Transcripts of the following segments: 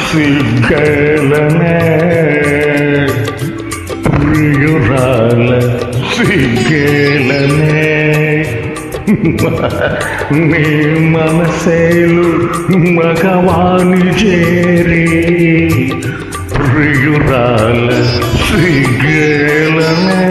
సిగ్గలనే ప్రియురాల సిగ్గలనే నీ మనసేలు మగవాణి చేరి ప్రియురాల సిగ్గలనే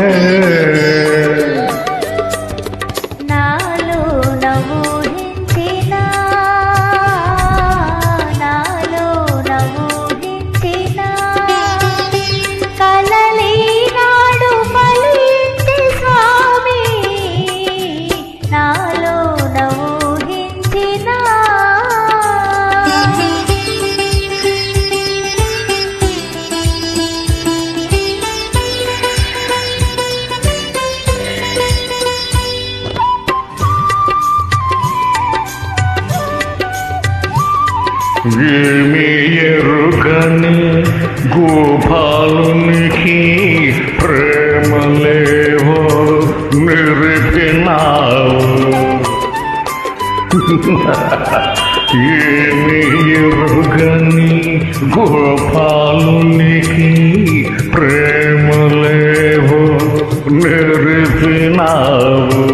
ఏమి ఎరుగని గోపాలునికి ప్రేమలేవో నిరిపినావు ఏమి ఎరుగని గోపాలునికి ప్రేమలేవో నిరిపినావు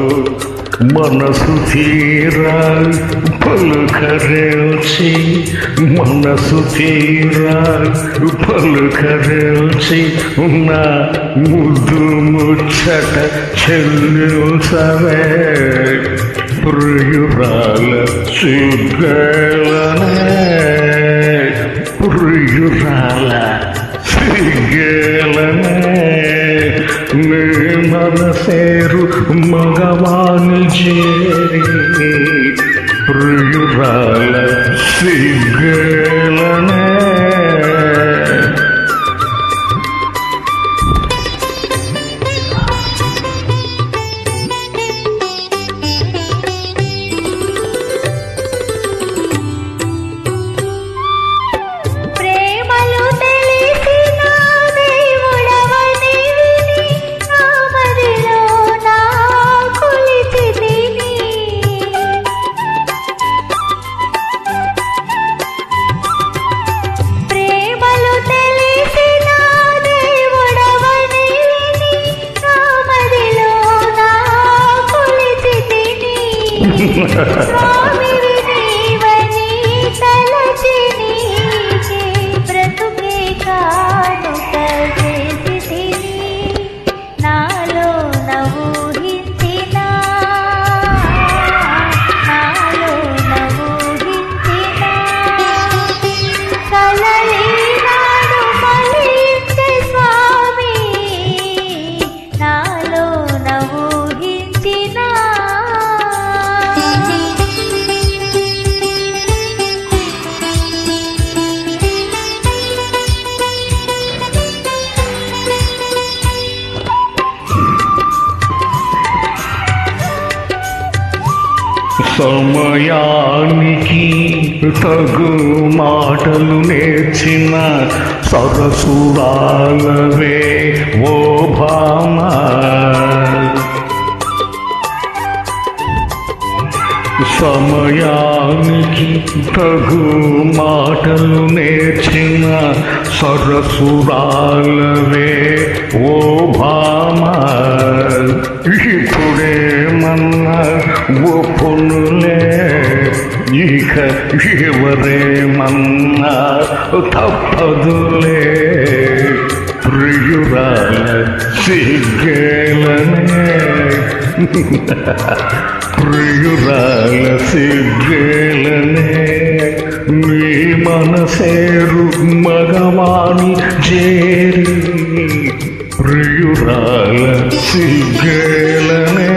మనసు తీరా పలుకరేల్చి మనసు తీరా పలుకరేల్చి నా ముద్దు ముచ్చట చెల్లించవే ప్రియురాల సిగ్గలనే ప్రియురాల సిగ్గలనే నీ మనసేరు మగవాణి చేరి ప్రియురాల సిగ్గలనే సమయానికి తగు మాటలు నేర్చిన సరసురాలవే ఓ భామ సమయానికి తగు మాటలు నేర్చిన సరసురాలవే ఓ భామ ఇప్పుడేమన్నా ఒప్పునులే ఇక ఎవరేమన్నా తప్పదులే ప్రియురాల సిగ్గలనే ప్రియురాల సిగ్గలనే నీ మనసేరు మగవాణి చేరి ప్రియురాల సిగ్గలనే